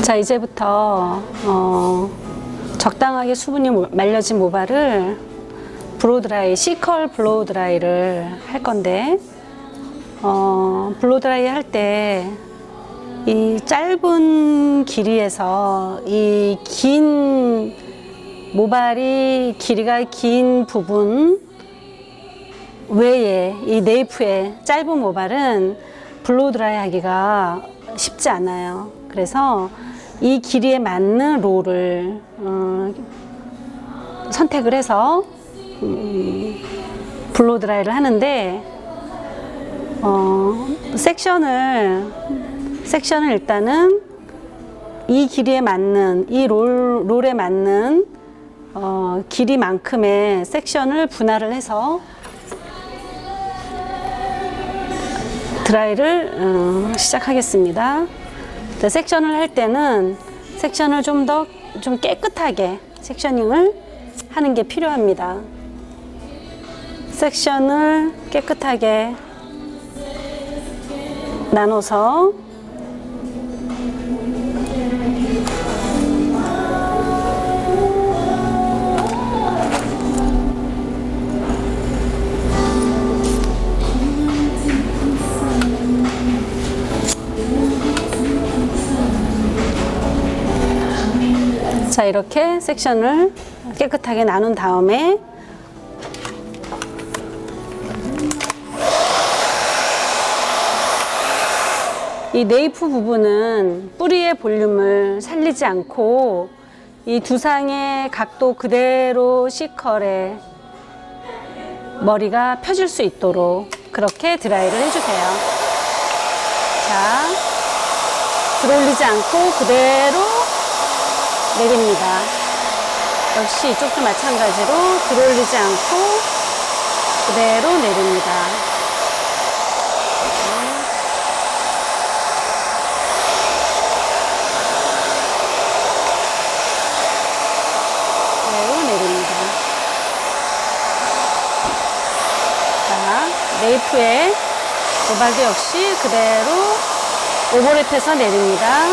자, 이제부터 적당하게 수분이 말려진 모발을 블로드라이, C컬 블로드라이를 할 건데, 블로드라이 할 때 이 짧은 길이에서 이 긴 모발이 길이가 긴 부분 외에 이 네이프의 짧은 모발은 블로드라이 하기가 쉽지 않아요. 그래서 이 길이에 맞는 롤을 선택을 해서 블로드라이를 하는데, 섹션을 일단은 이 길이에 맞는, 이 롤에 맞는 길이만큼의 섹션을 분할을 해서 드라이를 시작하겠습니다. 섹션을 할 때는 섹션을 좀 깨끗하게 섹셔닝을 하는 게 필요합니다. 섹션을 깨끗하게 나눠서 자, 이렇게 섹션을 깨끗하게 나눈 다음에 이 네이프 부분은 뿌리의 볼륨을 살리지 않고 이 두상의 각도 그대로 C컬에 머리가 펴질 수 있도록 그렇게 드라이를 해주세요. 자, 들어올리지 않고 그대로 내립니다. 역시 이쪽도 마찬가지로 들어올리지 않고 그대로 내립니다. 그대로 내립니다. 자, 네이프의 모발도 역시 그대로 오버랩해서 내립니다.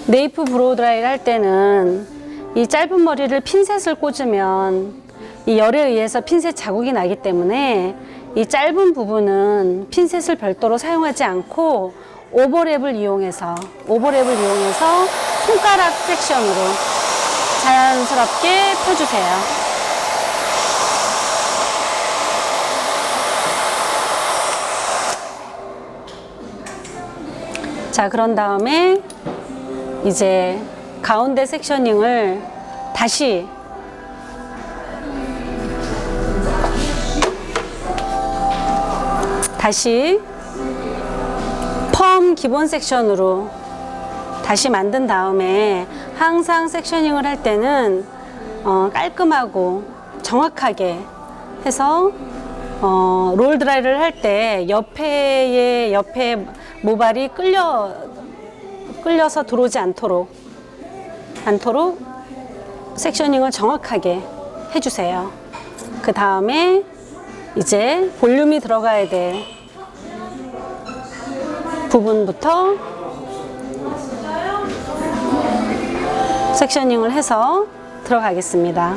네이프 브로드라이를 할 때는 이 짧은 머리를 핀셋을 꽂으면 이 열에 의해서 핀셋 자국이 나기 때문에 이 짧은 부분은 핀셋을 별도로 사용하지 않고 오버랩을 이용해서 손가락 섹션으로 자연스럽게 펴주세요. 자, 그런 다음에 이제 가운데 섹셔닝을 다시 펌 기본 섹션으로 다시 만든 다음에 항상 섹셔닝을 할 때는 깔끔하고 정확하게 해서 롤 드라이를 할 때 옆에 모발이 끌려서 들어오지 않도록 섹셔닝을 정확하게 해주세요. 그 다음에 이제 볼륨이 들어가야 될 부분부터 섹셔닝을 해서 들어가겠습니다.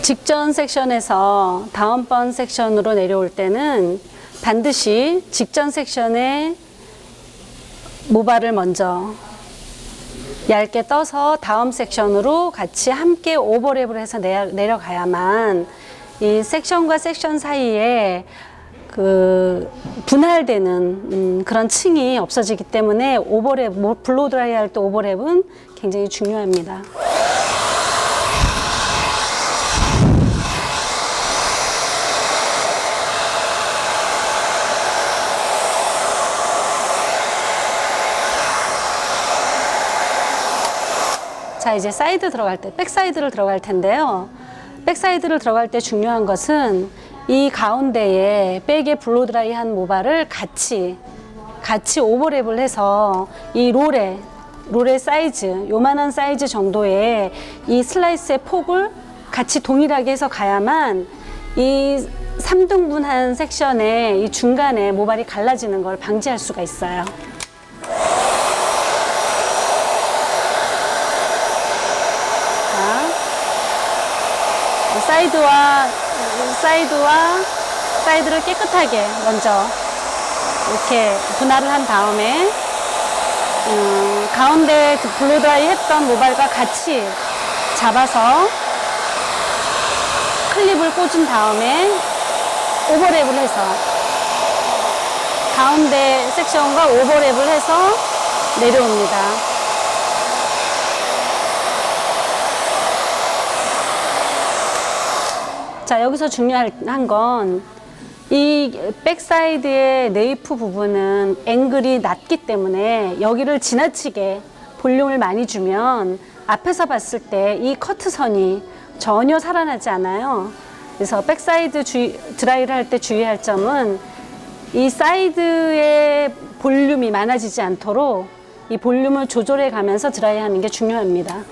직전 섹션에서 다음번 섹션으로 내려올 때는 반드시 직전 섹션에 모발을 먼저 얇게 떠서 다음 섹션으로 같이 함께 오버랩을 해서 내려가야만 이 섹션과 섹션 사이에 그 분할되는 그런 층이 없어지기 때문에 오버랩, 블로우 드라이 할 때 오버랩은 굉장히 중요합니다. 자, 이제 사이드 들어갈 때, 백사이드를 들어갈 텐데요. 백사이드를 들어갈 때 중요한 것은 이 가운데에 백에 블로 드라이한 모발을 같이 오버랩을 해서 이 롤의 사이즈, 요만한 사이즈 정도의 이 슬라이스의 폭을 같이 동일하게 해서 가야만 이 3등분한 섹션의 이 중간에 모발이 갈라지는 걸 방지할 수가 있어요. 사이드를 깨끗하게 먼저 이렇게 분할을 한 다음에 가운데 블로 드라이 했던 모발과 같이 잡아서 클립을 꽂은 다음에 오버랩을 해서 가운데 섹션과 오버랩을 해서 내려옵니다. 자, 여기서 중요한 건 이 백사이드의 네이프 부분은 앵글이 낮기 때문에 여기를 지나치게 볼륨을 많이 주면 앞에서 봤을 때 이 커트선이 전혀 살아나지 않아요. 그래서 백사이드 드라이를 할 때 주의할 점은 이 사이드의 볼륨이 많아지지 않도록 이 볼륨을 조절해 가면서 드라이 하는 게 중요합니다.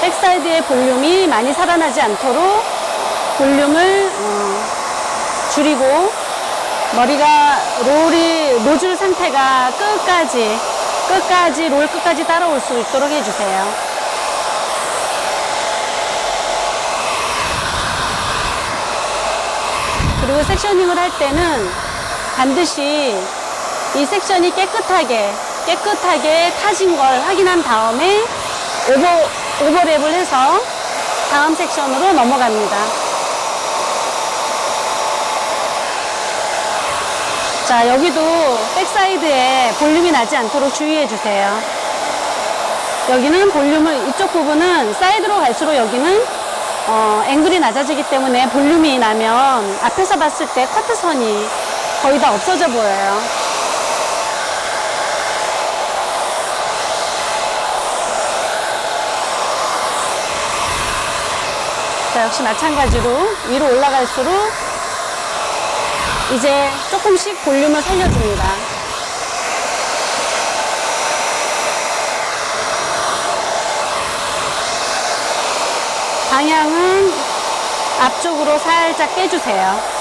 백사이드의 볼륨이 많이 살아나지 않도록 볼륨을 줄이고 머리가 노즐 상태가 롤 끝까지 따라올 수 있도록 해주세요. 그리고 섹셔닝을 할 때는 반드시 이 섹션이 깨끗하게 타진 걸 확인한 다음에 오버랩을 해서 다음 섹션으로 넘어갑니다. 자, 여기도 백사이드에 볼륨이 나지 않도록 주의해 주세요. 여기는 이쪽 부분은 사이드로 갈수록 여기는 앵글이 낮아지기 때문에 볼륨이 나면 앞에서 봤을 때 커트선이 거의 다 없어져 보여요. 자, 역시 마찬가지로 위로 올라갈수록 이제 조금씩 볼륨을 살려줍니다. 방향은 앞쪽으로 살짝 빼주세요.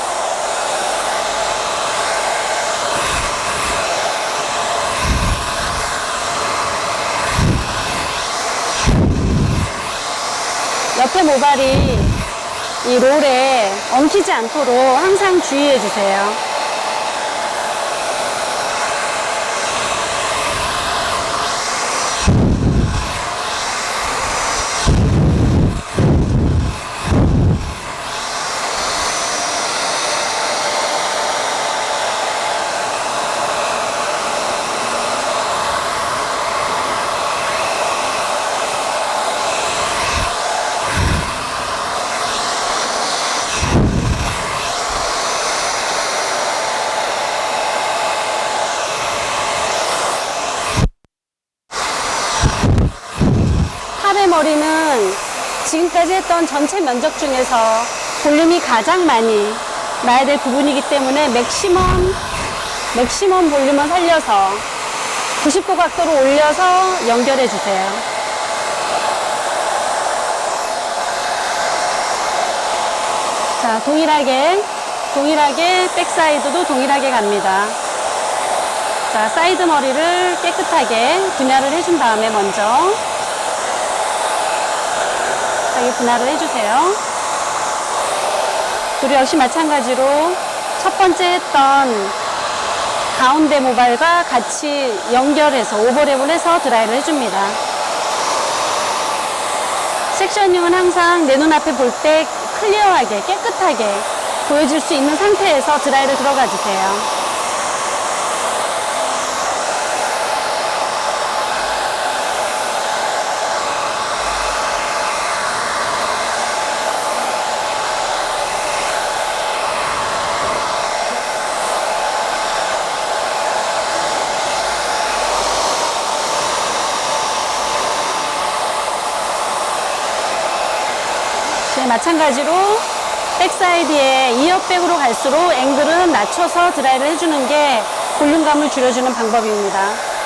옆에 모발이 이 롤에 엉키지 않도록 항상 주의해 주세요. 머리는 지금까지 했던 전체 면적 중에서 볼륨이 가장 많이 나야 될 부분이기 때문에 맥시멈 볼륨을 살려서 90도 각도로 올려서 연결해 주세요. 자, 동일하게 백사이드도 동일하게 갑니다. 자, 사이드 머리를 깨끗하게 분할을 해준 다음에 먼저 여기 분할을 해주세요. 그리고 역시 마찬가지로 첫 번째 했던 가운데 모발과 같이 연결해서 오버랩을 해서 드라이를 해줍니다. 섹셔닝은 항상 내 눈앞에 볼 때 클리어하게 깨끗하게 보여줄 수 있는 상태에서 드라이를 들어가 주세요. 마찬가지로 백사이드에 이어백으로 갈수록 앵글은 낮춰서 드라이를 해주는 게 볼륨감을 줄여주는 방법입니다.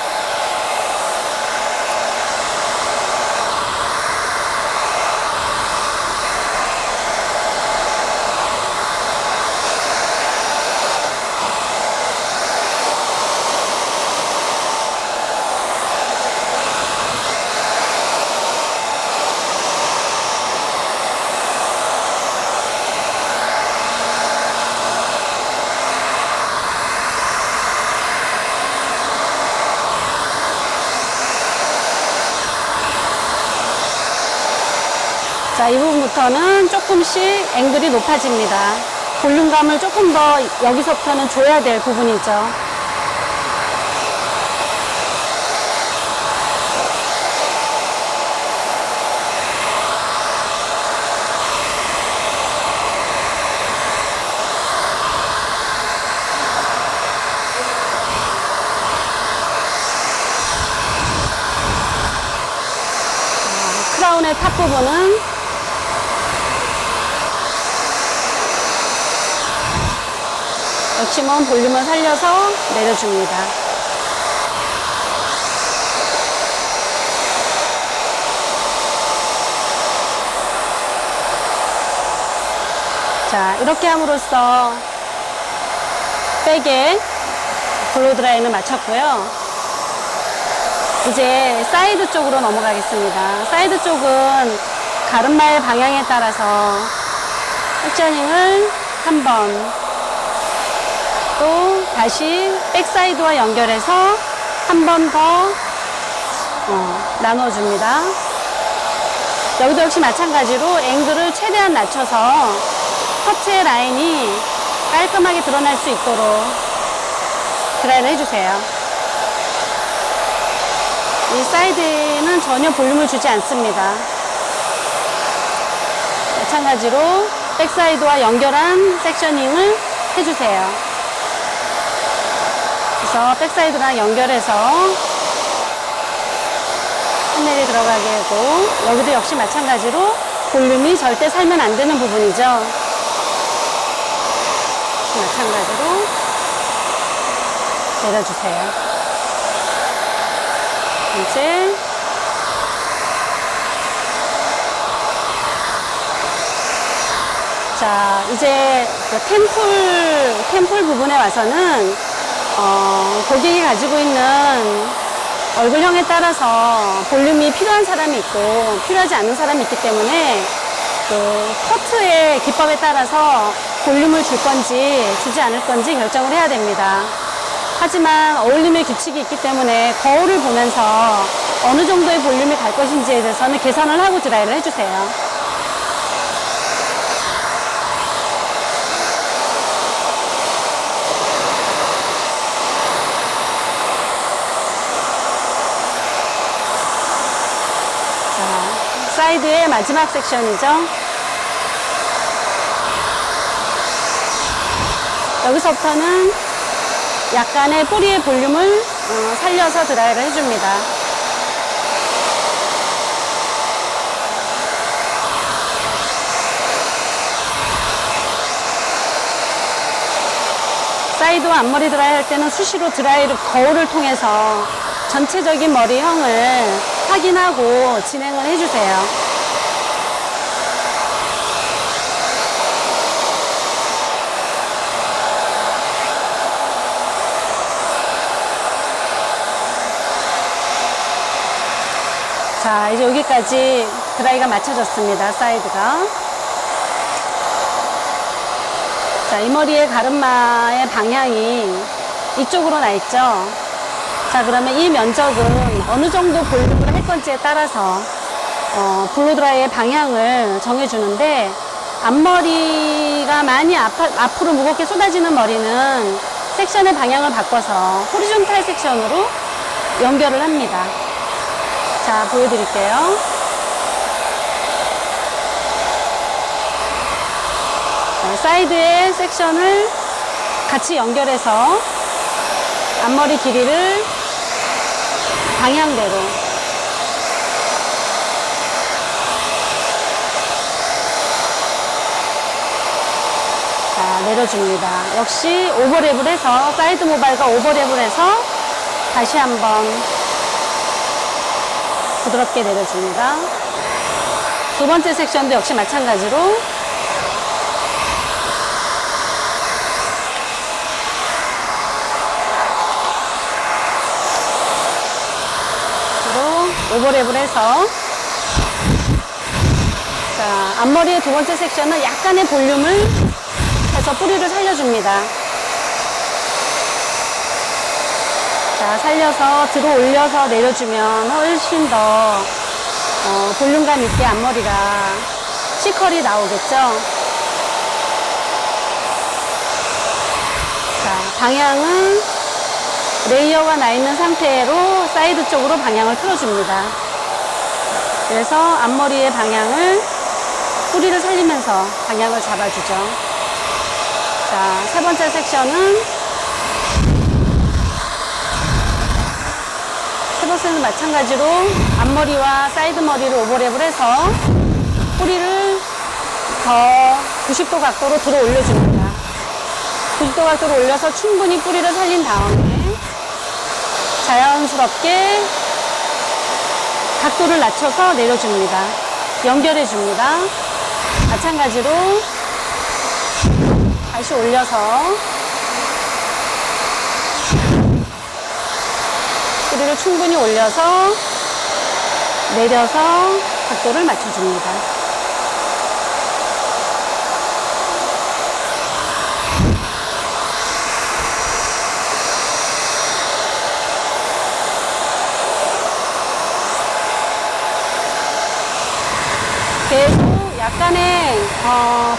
자, 이 부분부터는 조금씩 앵글이 높아집니다. 볼륨감을 조금 더 여기서부터는 줘야 될 부분이죠. 크라운의 탑 부분은 맥시멈 볼륨을 살려서 내려줍니다. 자, 이렇게 함으로써 백에 블로우 드라이는 마쳤고요. 이제 사이드 쪽으로 넘어가겠습니다. 사이드 쪽은 가르마의 방향에 따라서 섹셔닝을 한번 또 다시 백사이드와 연결해서 한 번 더 나눠줍니다. 여기도 역시 마찬가지로 앵글을 최대한 낮춰서 커트의 라인이 깔끔하게 드러날 수 있도록 드라이를 해주세요. 이 사이드는 전혀 볼륨을 주지 않습니다. 마찬가지로 백사이드와 연결한 섹셔닝을 해주세요. 그래서 백사이드랑 연결해서 판넬이 들어가게 하고, 여기도 역시 마찬가지로 볼륨이 절대 살면 안 되는 부분이죠. 마찬가지로 내려주세요. 이제 자, 이제 템플 부분에 와서는 고객이 가지고 있는 얼굴형에 따라서 볼륨이 필요한 사람이 있고 필요하지 않은 사람이 있기 때문에 그 커트의 기법에 따라서 볼륨을 줄 건지 주지 않을 건지 결정을 해야 됩니다. 하지만 어울림의 규칙이 있기 때문에 거울을 보면서 어느 정도의 볼륨이 갈 것인지에 대해서는 계산을 하고 드라이를 해주세요. 사이드의 마지막 섹션이죠. 여기서부터는 약간의 뿌리의 볼륨을 살려서 드라이를 해줍니다. 사이드와 앞머리 드라이 할 때는 수시로 드라이를 거울을 통해서 전체적인 머리형을 확인하고 진행을 해주세요. 자, 이제 여기까지 드라이가 맞춰졌습니다. 사이드가. 자, 이 머리의 가르마의 방향이 이쪽으로 나 있죠. 자, 그러면 이 면적은 어느 정도 볼륨을 할 건지에 따라서 블로드라이의 방향을 정해주는데, 앞머리가 많이 앞으로 무겁게 쏟아지는 머리는 섹션의 방향을 바꿔서 호리존탈 섹션으로 연결을 합니다. 자, 보여드릴게요. 사이드의 섹션을 같이 연결해서 앞머리 길이를 방향대로 자, 내려줍니다. 역시 오버랩을 해서 사이드 모발과 오버랩을 해서 다시 한번 부드럽게 내려줍니다. 두 번째 섹션도 역시 마찬가지로 오버랩을 해서, 자, 앞머리의 두 번째 섹션은 약간의 볼륨을 해서 뿌리를 살려줍니다. 자, 살려서 들어 올려서 내려주면 훨씬 더 볼륨감 있게 앞머리가 C컬이 나오겠죠. 자, 방향은 레이어가 나 있는 상태로 사이드 쪽으로 방향을 틀어줍니다. 그래서 앞머리의 방향을 뿌리를 살리면서 방향을 잡아주죠. 자, 세 번째 섹션은 마찬가지로 앞머리와 사이드 머리를 오버랩을 해서 뿌리를 더 90도 각도로 들어 올려줍니다. 90도 각도로 올려서 충분히 뿌리를 살린 다음에 자연스럽게 각도를 낮춰서 내려줍니다. 연결해줍니다. 마찬가지로 다시 올려서 뿌리를 충분히 올려서 내려서 각도를 맞춰줍니다. 계속 약간의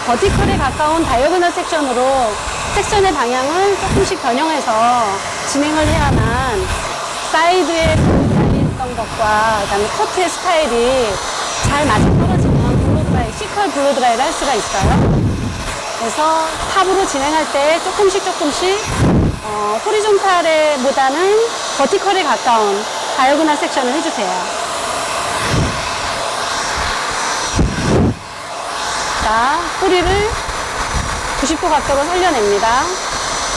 버티컬에 가까운 다이어고널 섹션으로 섹션의 방향을 조금씩 변형해서 진행을 해야만 사이드에 했던 것과 그다음에 커트의 스타일이 잘 맞아떨어지면 블로드라이, C컬 블로드라이를 할 수가 있어요. 그래서 탑으로 진행할 때 조금씩 호리존탈에 보다는 버티컬에 가까운 다이어고널 섹션을 해주세요. 자, 뿌리를 90도 각도로 살려냅니다.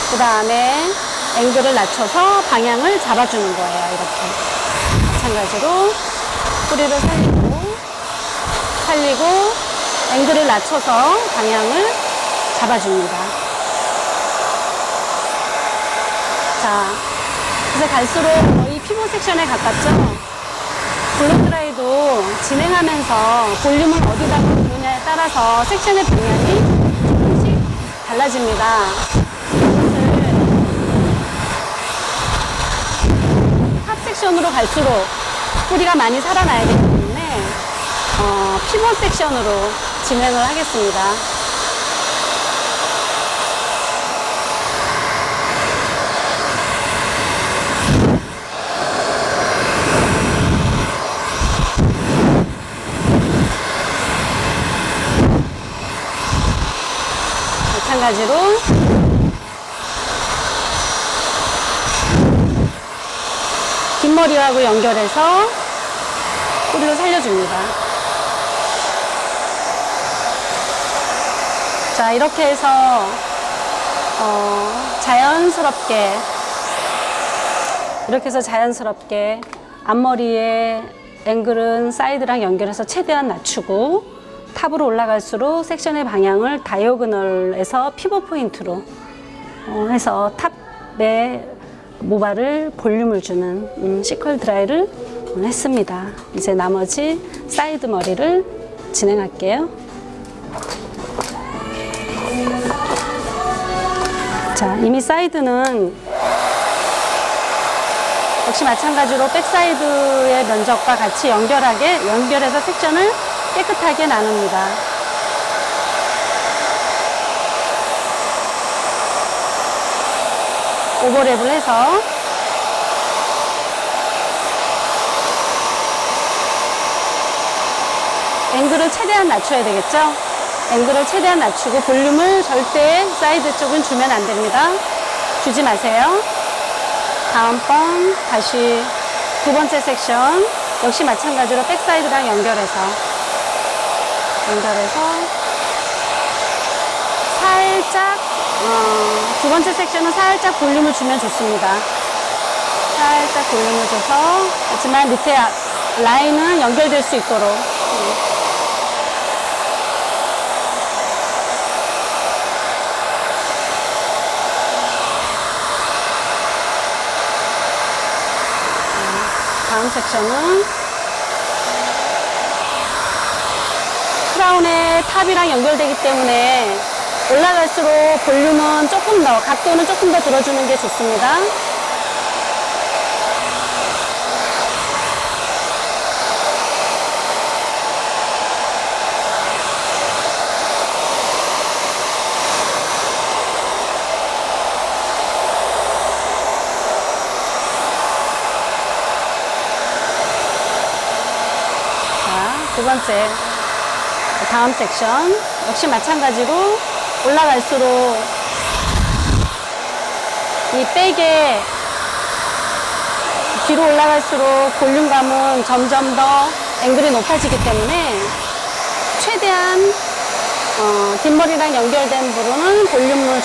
그 다음에 앵글을 낮춰서 방향을 잡아주는 거예요. 이렇게. 마찬가지로 뿌리를 살리고 앵글을 낮춰서 방향을 잡아줍니다. 자, 그래서 갈수록 거의 피부 섹션에 가깝죠? 블로드라이도 진행하면서 볼륨을 어디다 두느냐에 따라서 섹션의 방향이 조금씩 달라집니다. 탑 섹션으로 갈수록 뿌리가 많이 살아나야 되기 때문에 피벗 섹션으로 진행을 하겠습니다. 마찬가지로 뒷머리하고 연결해서 뿌리로 살려줍니다. 자, 이렇게 해서 자연스럽게 이렇게 해서 자연스럽게 앞머리에 앵글은 사이드랑 연결해서 최대한 낮추고 탑으로 올라갈수록 섹션의 방향을 다이어그널에서 피벗 포인트로 해서 탑에 모발을 볼륨을 주는 시컬 드라이를 했습니다. 이제 나머지 사이드 머리를 진행할게요. 자, 이미 사이드는 역시 마찬가지로 백사이드의 면적과 같이 연결해서 섹션을 깨끗하게 나눕니다. 오버랩을 해서 앵글을 최대한 낮춰야 되겠죠? 앵글을 최대한 낮추고 볼륨을 절대 사이드 쪽은 주면 안 됩니다. 주지 마세요. 다음번 다시 두 번째 섹션 역시 마찬가지로 백사이드랑 연결해서 살짝 두 번째 섹션은 살짝 볼륨을 주면 좋습니다. 살짝 볼륨을 줘서 하지만 밑에 라인은 연결될 수 있도록 다음 섹션은 크라운의 탑이랑 연결되기 때문에 올라갈수록 볼륨은 조금 더, 각도는 조금 더 들어주는 게 좋습니다. 두 번째, 다음 섹션 역시 마찬가지로 올라갈수록 이 백에 뒤로 올라갈수록 볼륨감은 점점 더 앵글이 높아지기 때문에 최대한 뒷머리랑 연결된 부분은 볼륨을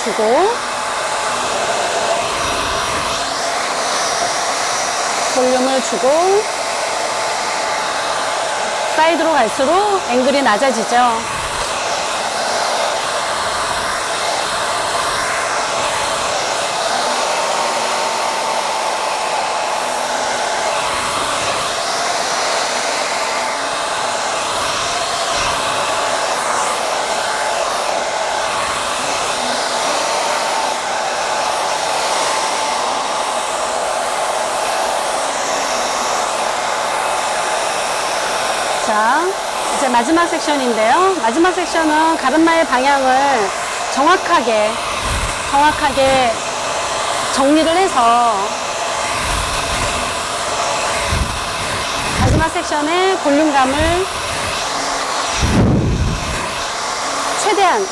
주고 사이드로 갈수록 앵글이 낮아지죠. 자, 이제 마지막 섹션인데요. 마지막 섹션은 가르마의 방향을 정확하게 정리를 해서 마지막 섹션의 볼륨감을 최대한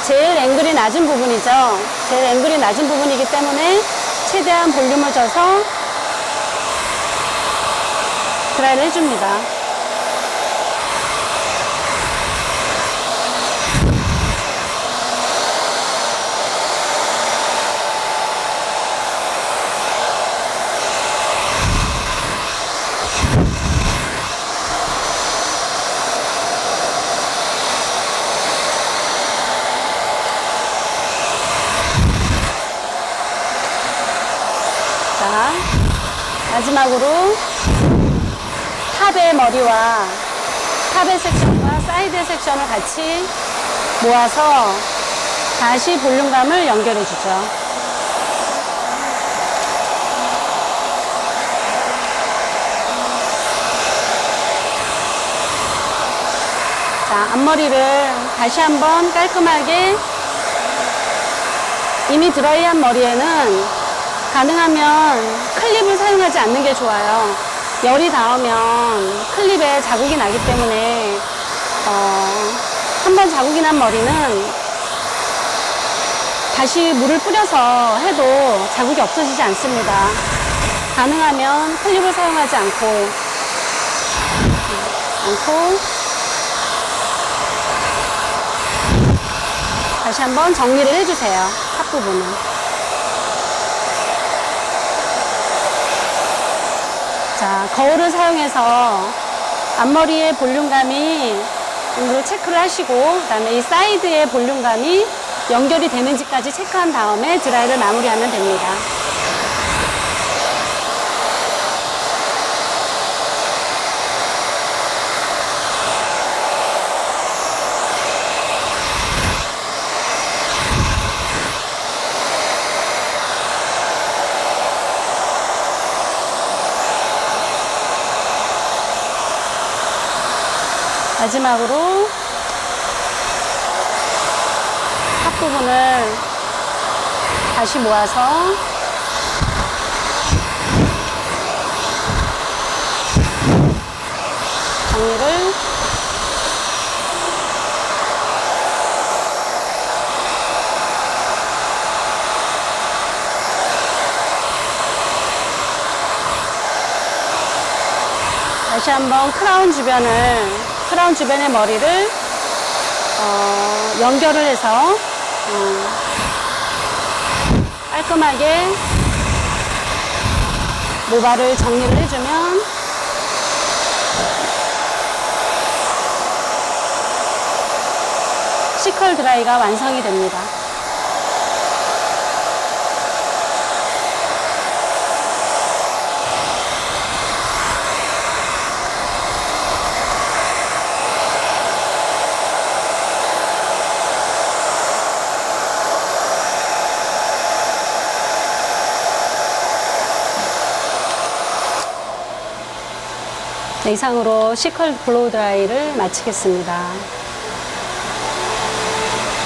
제일 앵글이 낮은 부분이죠. 제일 앵글이 낮은 부분이기 때문에 최대한 볼륨을 줘서 드라이를 해줍니다. 자, 마지막으로 탑의 머리와 탑의 섹션과 사이드의 섹션을 같이 모아서 다시 볼륨감을 연결해 주죠. 자, 앞머리를 다시 한번 깔끔하게 이미 드라이한 머리에는 가능하면 클립을 사용하지 않는 게 좋아요. 열이 닿으면 클립에 자국이 나기 때문에 한번 자국이 난 머리는 다시 물을 뿌려서 해도 자국이 없어지지 않습니다. 가능하면 클립을 사용하지 않고 다시 다시 한번 정리를 해주세요. 앞부분은. 자, 거울을 사용해서 앞머리의 볼륨감이 을 체크를 하시고, 그 다음에 이 사이드의 볼륨감이 연결이 되는지까지 체크한 다음에 드라이를 마무리하면 됩니다. 마지막으로 앞부분을 다시 모아서 정리를 다시 한번 크라운 주변의 머리를 연결을 해서 깔끔하게 모발을 정리를 해주면 시컬 드라이가 완성이 됩니다. 네, 이상으로 시컬 블로우 드라이를 마치겠습니다.